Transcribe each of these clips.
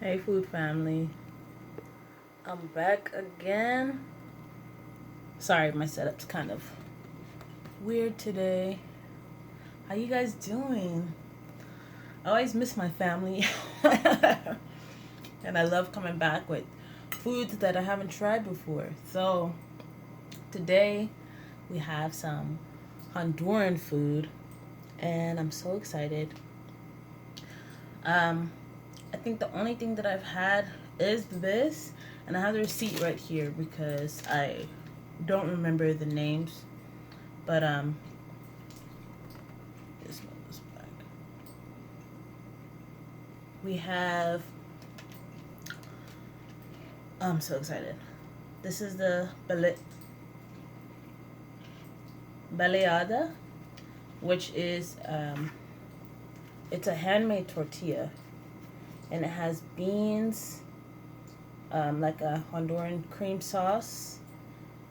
Hey food family, I'm back again. Sorry, my setup's kind of weird today. How you guys doing? I always miss my family. And I love coming back with foods that I haven't tried before. So today we have some Honduran food and I'm so excited. I think the only thing that I've had is this, and I have the receipt right here because I don't remember the names. But this one back. We have. I'm so excited. This is the Baleada, which is it's a handmade tortilla, and it has beans, like a Honduran cream sauce,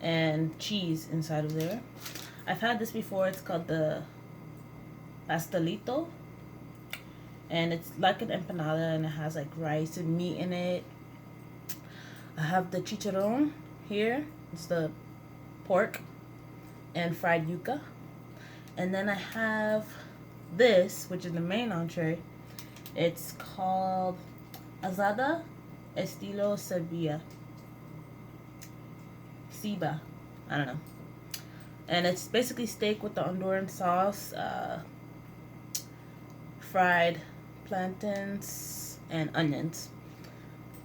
and cheese inside of there. I've had this before. It's called the pastelito, and it's like an empanada, and it has like rice and meat in it. I have the chicharron here. It's the pork and fried yuka. And then I have this, which is the main entree. It's called Azada, estilo ceiba. I don't know. And it's basically steak with the Honduran sauce, fried plantains, and onions.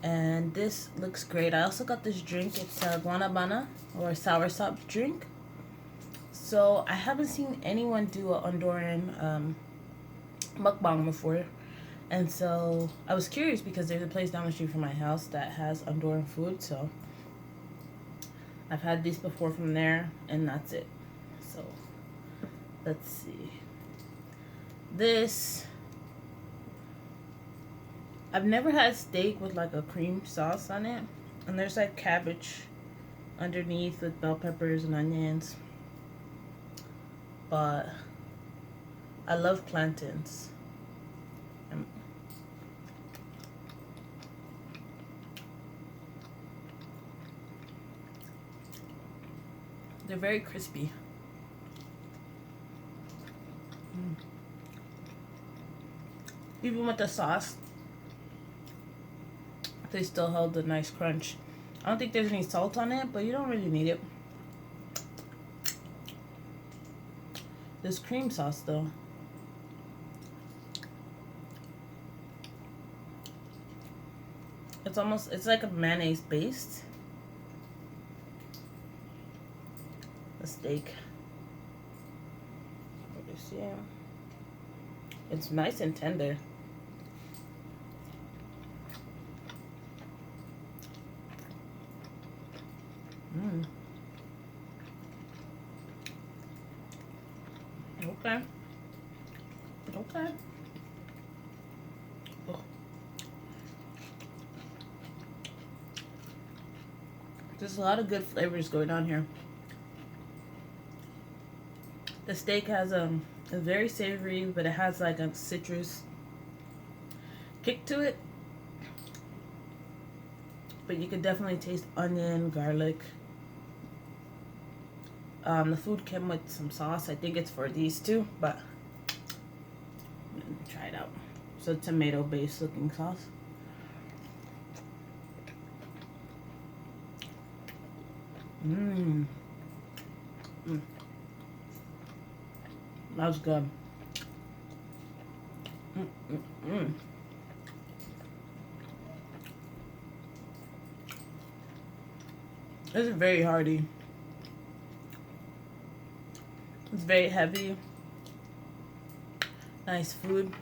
And this looks great. I also got this drink. It's a guanabana, or a soursop drink. So I haven't seen anyone do a Honduran mukbang before. And so I was curious because there's a place down the street from my house that has Honduran food. So I've had these before from there, and that's it. So let's see. This, I've never had steak with like a cream sauce on it. And there's like cabbage underneath with bell peppers and onions. But I love plantains. They're very crispy. Even with the sauce, they still held a nice crunch. I don't think there's any salt on it, but you don't really need it. This cream sauce though, it's like a mayonnaise based. The steak. Yeah. It's nice and tender. Okay. Okay. Oh. There's a lot of good flavors going on here. The steak has a very savory, but it has like a citrus kick to it. But you can definitely taste onion, garlic. The food came with some sauce. I think it's for these two, but I'm gonna try it out. It's a tomato-based looking sauce. That was good. This is very hearty. It's very heavy. Nice food.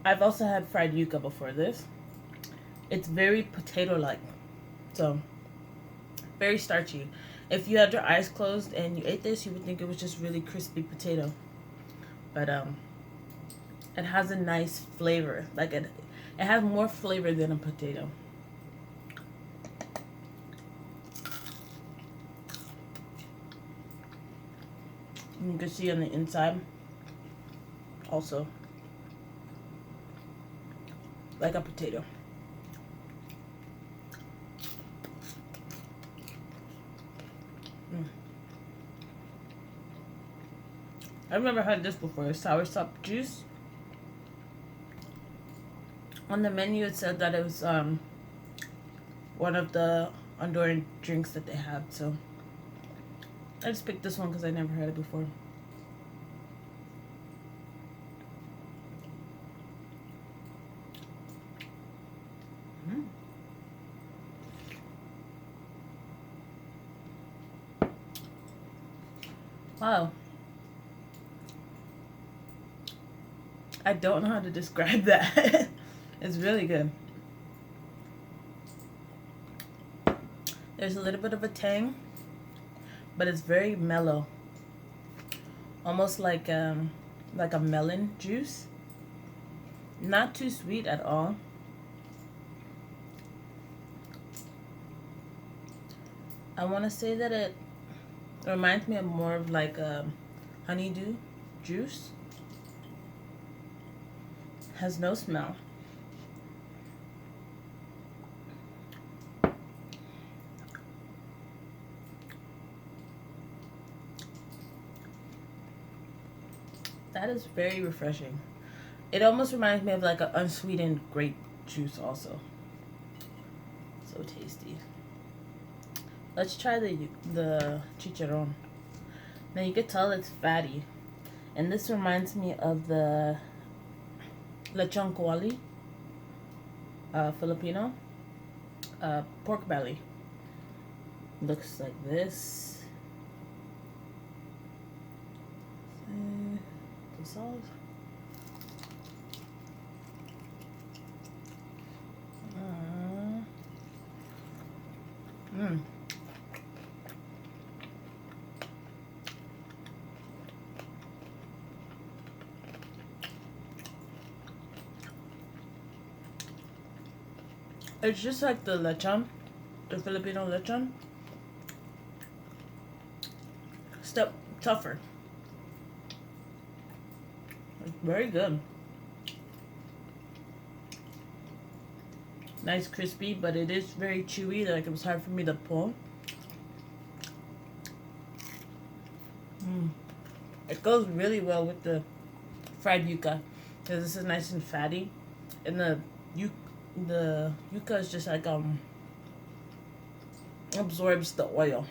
I've also had fried yuca before this. It's very potato-like. So, very starchy. If you had your eyes closed and you ate this, you would think it was just really crispy potato. But it has a nice flavor. Like it has more flavor than a potato. You can see on the inside also. like a potato. I've never had this before. Soursop juice. On the menu it said that it was one of the Honduran drinks that they had, so I just picked this one because I never had it before. Wow. I don't know how to describe that. It's really good. There's a little bit of a tang, but it's very mellow. Almost like a melon juice. Not too sweet at all. I want to say that it reminds me of more of like a honeydew juice. Has no smell. That is very refreshing. It almost reminds me of like an unsweetened grape juice also. So tasty. Let's try the chicharron. Now you can tell it's fatty. And this reminds me of the lechon kawali, Filipino, pork belly. Looks like this. The sauce. It's just like the lechon, the Filipino lechon. Step tougher. It's very good. Nice crispy, but it is very chewy. Like it was hard for me to pull. It goes really well with the fried yuka because this is nice and fatty, and the yuka is just like absorbs the oil.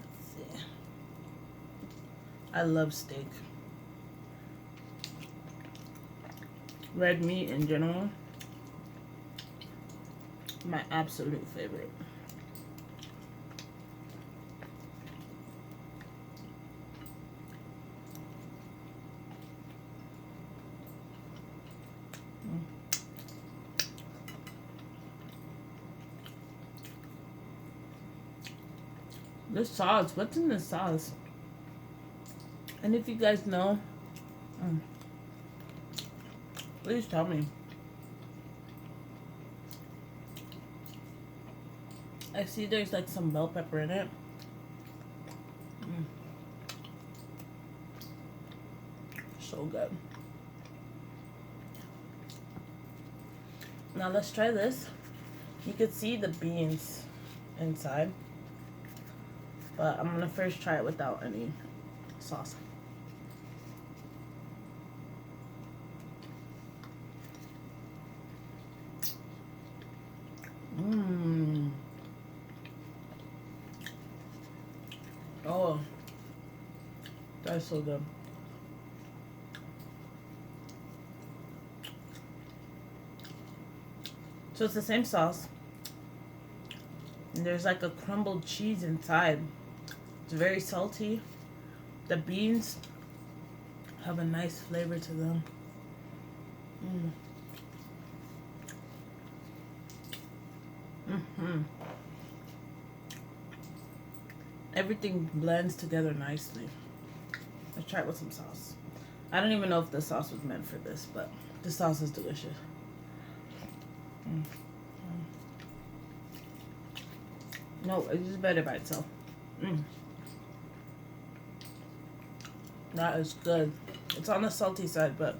Let's see. I love steak. Red meat in general, my absolute favorite. This sauce, what's in this sauce? And if you guys know, please tell me. I see there's like some bell pepper in it. So good. Now let's try this. You could see the beans inside, but I'm gonna first try it without any sauce. Oh, that's so good. So it's the same sauce. And there's like a crumbled cheese inside. It's very salty. The beans have a nice flavor to them. Everything blends together nicely. Let's try it with some sauce. I don't even know if the sauce was meant for this, but the sauce is delicious. No, it's just better by itself. Mm. That is good. It's on the salty side, but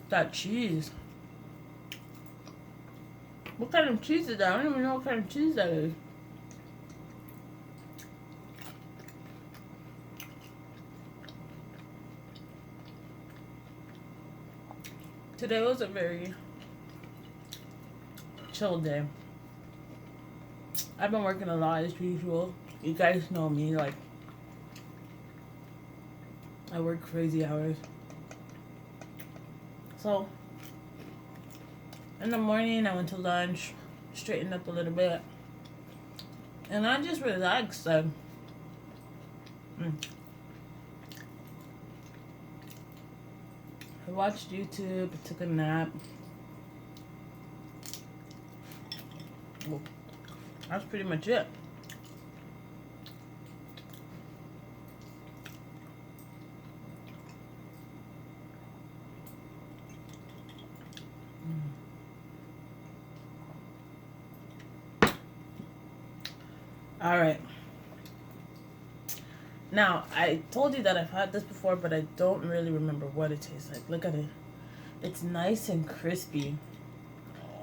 that cheese. What kind of cheese is that? I don't even know what kind of cheese that is. Today was a very chill day. I've been working a lot as usual. You guys know me, like, I work crazy hours. So, in the morning I went to lunch, straightened up a little bit, and I just relaxed. I watched YouTube, took a nap. Well, that's pretty much it. All right. Now, I told you that I've had this before, but I don't really remember what it tastes like. Look at it. It's nice and crispy.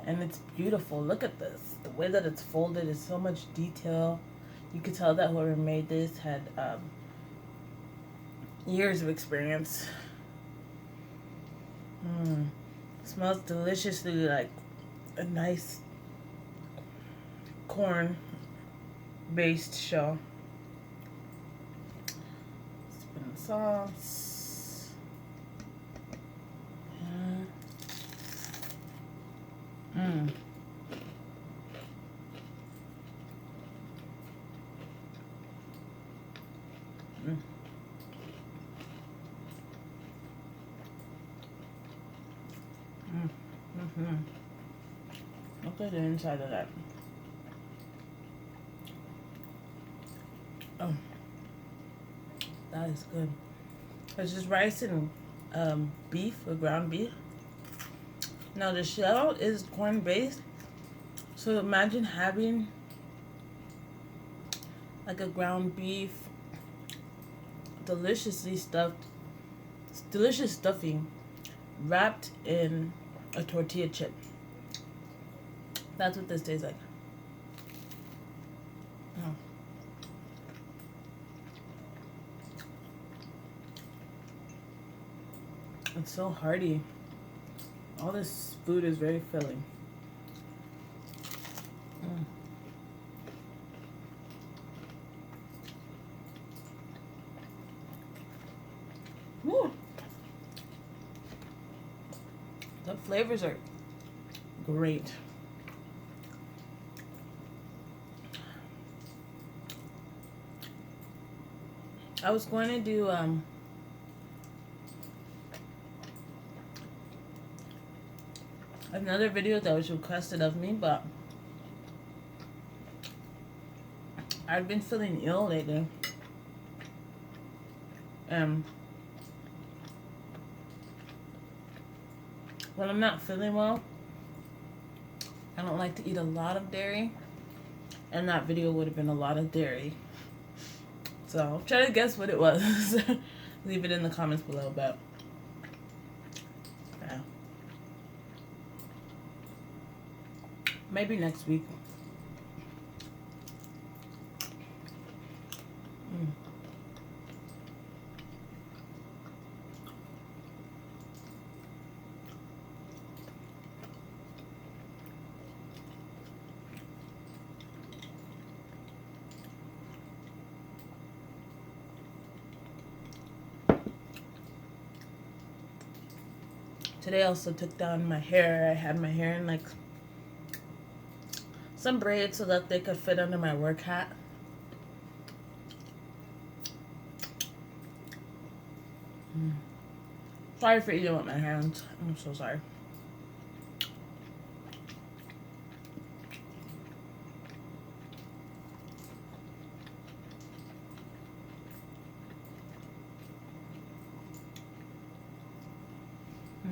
And it's beautiful. Look at this. The way that it's folded is so much detail. You could tell that whoever made this had years of experience. It smells deliciously like a nice corn-based shell. Spin the sauce. Look at the inside of that. Oh, that is good. It's just rice and beef, or ground beef. Now the shell is corn based, so imagine having like a ground beef, deliciously stuffed, delicious stuffing wrapped in a tortilla chip. That's what this tastes like. Oh. It's so hearty. All this food is very filling. Woo. The flavors are great. I was going to do another video that was requested of me, but I've been feeling ill lately. When I'm not feeling well, I don't like to eat a lot of dairy, and that video would have been a lot of dairy. So try to guess what it was. Leave it in the comments below, but yeah. Maybe next week. Today I also took down my hair. I had my hair in like some braids so that they could fit under my work hat. Sorry for eating with my hands. I'm so sorry.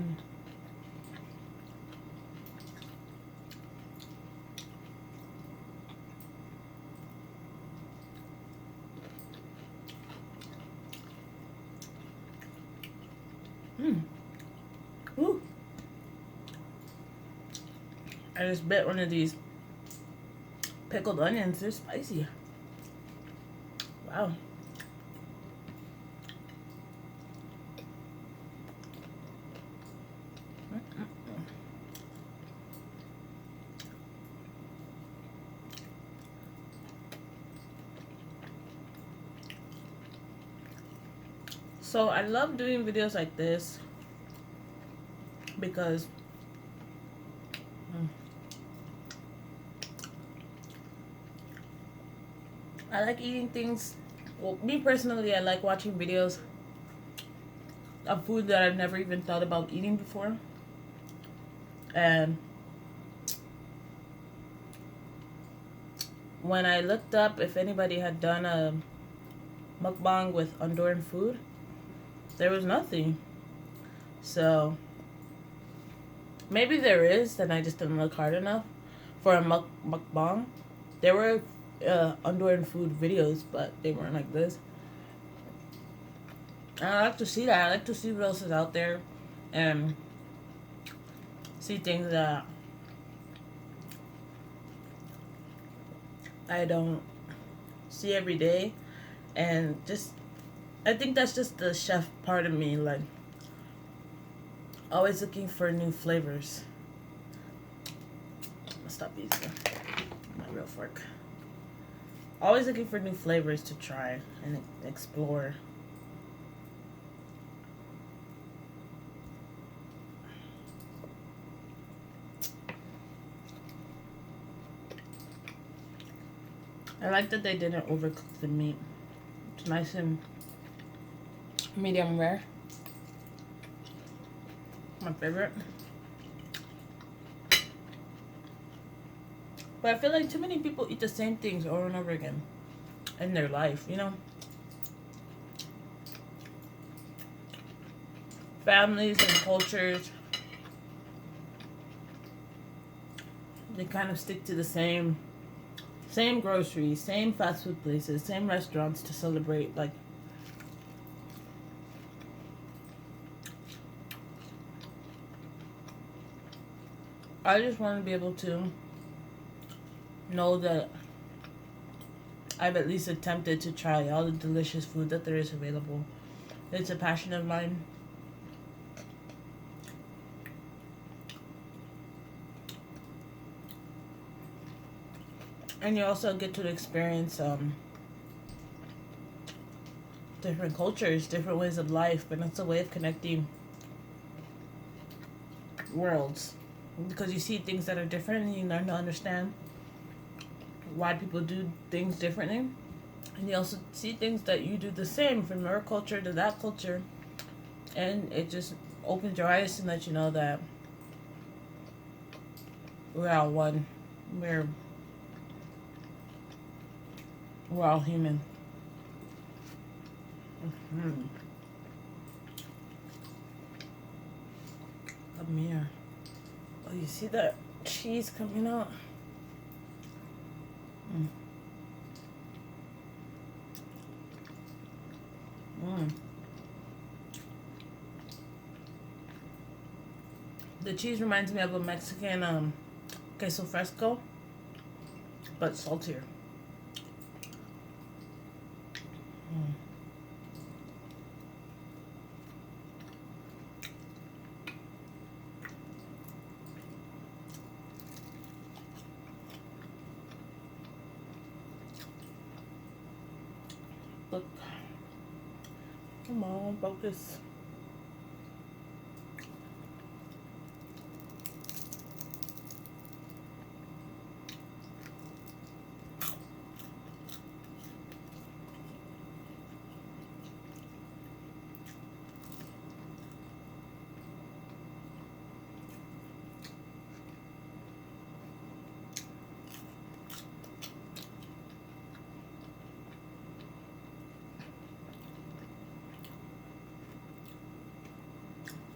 Mm. Mm. Ooh. I just bit one of these pickled onions. They're spicy. Wow. So I love doing videos like this because I like eating things. Well, me personally, I like watching videos of food that I've never even thought about eating before. And when I looked up if anybody had done a mukbang with Honduran food, there was nothing. So maybe there is, and I just didn't look hard enough for a mukbang. There were Honduran food videos, but they weren't like this. And I like to see that. I like to see what else is out there and see things that I don't see every day. And just, I think that's just the chef part of me, like always looking for new flavors. I'm gonna stop using my real fork. Always looking for new flavors to try and explore. I like that they didn't overcook the meat. It's nice and medium rare. My favorite. But I feel like too many people eat the same things over and over again in their life, you know? Families and cultures, they kind of stick to the same groceries, same fast food places, same restaurants to celebrate. Like, I just want to be able to know that I've at least attempted to try all the delicious food that there is available. It's a passion of mine. And you also get to experience different cultures, different ways of life, and it's a way of connecting worlds. Because you see things that are different and you learn to understand why people do things differently. And you also see things that you do the same from your culture to that culture. And it just opens your eyes and lets you know that we're all one. We're all human. Mm-hmm. Come here. Oh, you see that cheese coming out? Mm. Mm. The cheese reminds me of a Mexican queso fresco, but saltier. Mm. Look. Come on, focus.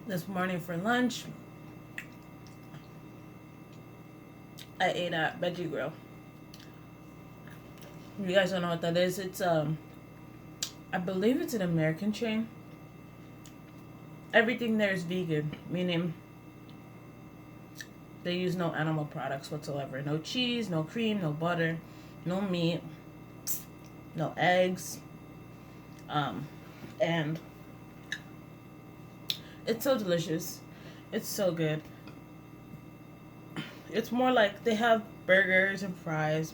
This morning for lunch, I ate at Veggie Grill. If you guys don't know what that is, it's I believe it's an American chain. Everything there is vegan, meaning they use no animal products whatsoever. No cheese, no cream, no butter, no meat, no eggs. And it's so delicious. It's so good. It's more like they have burgers and fries.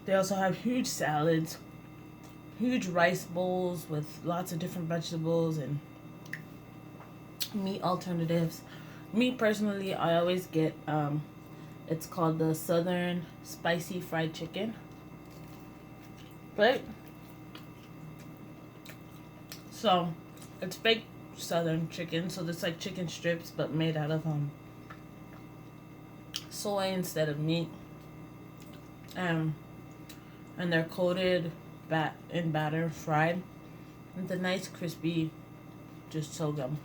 They also have huge salads, huge rice bowls with lots of different vegetables and meat alternatives. Me personally, I always get it's called the Southern Spicy Fried Chicken. Right? So it's fake Southern chicken, so it's like chicken strips but made out of soy instead of meat. And they're coated in batter, fried. With a nice crispy, just so good.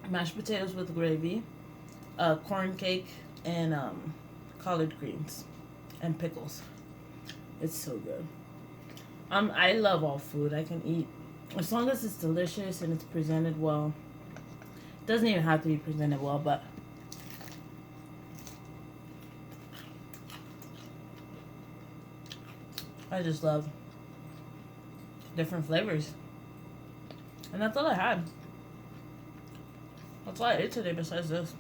Mashed potatoes with gravy, corn cake, and collard greens, and pickles. It's so good. I love all food. I can eat as long as it's delicious and it's presented well. It doesn't even have to be presented well, but I just love different flavors. And that's all I had. That's all I ate today besides this.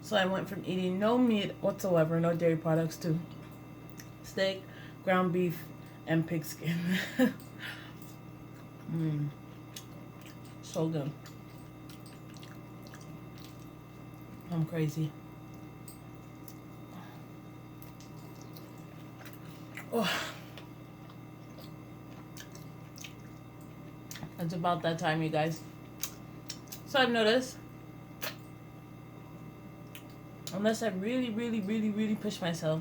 So I went from eating no meat whatsoever, no dairy products, to steak, ground beef, and pig skin. So good. I'm crazy. Oh. It's about that time, you guys. So I've noticed, unless I really push myself,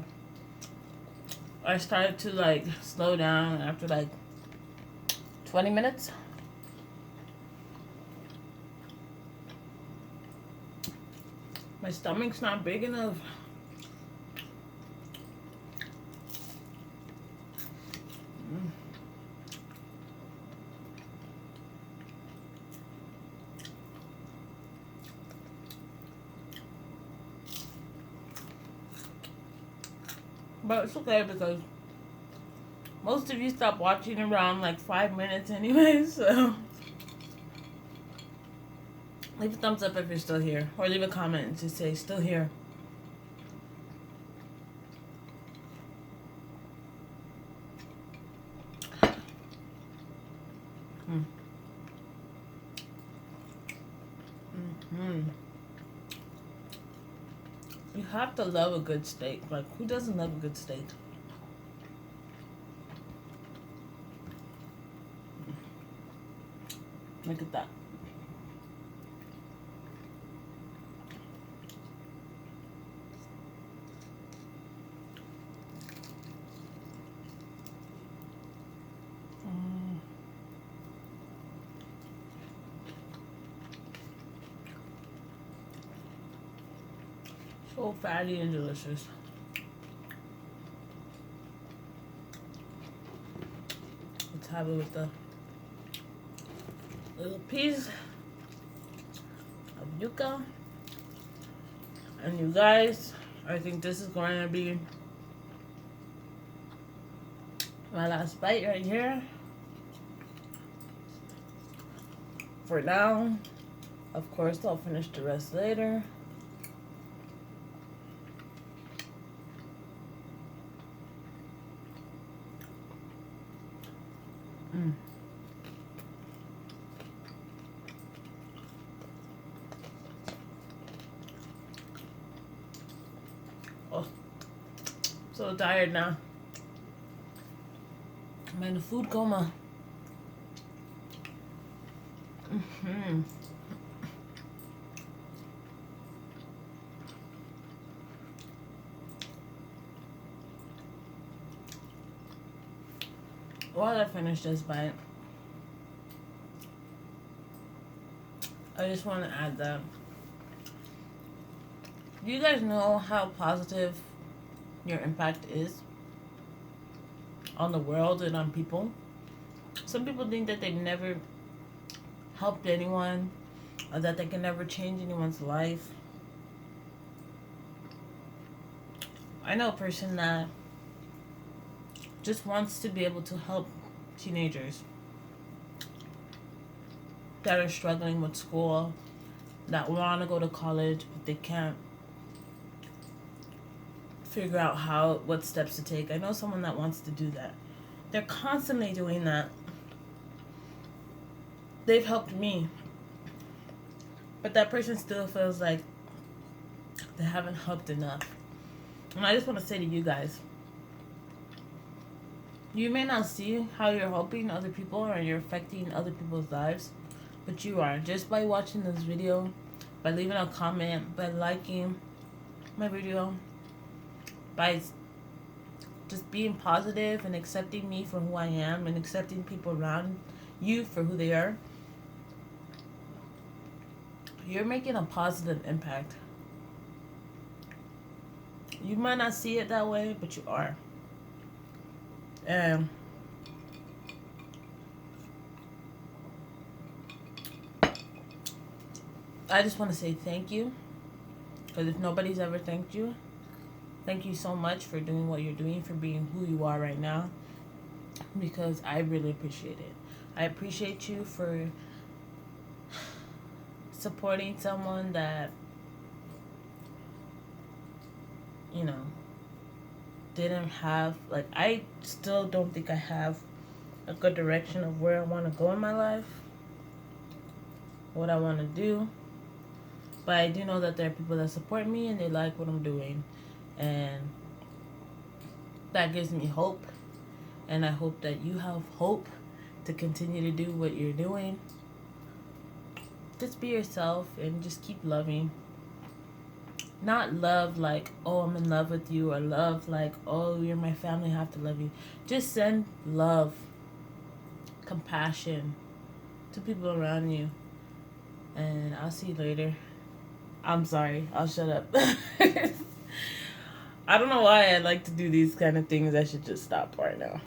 I started to like slow down after like 20 minutes. My stomach's not big enough. But it's okay because most of you stop watching around like 5 minutes anyway, so leave a thumbs up if you're still here, or leave a comment and just say still here. You have to love a good steak. Like, who doesn't love a good steak? Look at that. So fatty and delicious. Let's have it with the little piece of yuka. And you guys, I think this is going to be my last bite right here. For now, of course, I'll finish the rest later. Oh, so tired now. I'm in a food coma. while I finish this bite, I just want to add that. Do you guys know how positive your impact is on the world and on people? Some people think that they've never helped anyone or that they can never change anyone's life. I know a person that just wants to be able to help teenagers that are struggling with school, that want to go to college, but they can't figure out what steps to take. I know someone that wants to do that. They're constantly doing that. They've helped me, but that person still feels like they haven't helped enough. And I just want to say to you guys, you may not see how you're helping other people or you're affecting other people's lives, but you are. Just by watching this video, by leaving a comment, by liking my video, by just being positive and accepting me for who I am and accepting people around you for who they are, you're making a positive impact. You might not see it that way, but you are. And I just want to say thank you, because if nobody's ever thanked you, thank you so much for doing what you're doing, for being who you are right now, because I really appreciate it. I appreciate you for supporting someone that, you know, didn't have, like, I still don't think I have a good direction of where I want to go in my life, what I want to do. But I do know that there are people that support me and they like what I'm doing. And that gives me hope. And I hope that you have hope to continue to do what you're doing. Just be yourself and just keep loving. Not love like, oh, I'm in love with you, or love like, oh, you're my family, I have to love you. Just send love, compassion to people around you. And I'll see you later. I'm sorry, I'll shut up. I don't know why I like to do these kind of things. I should just stop right now.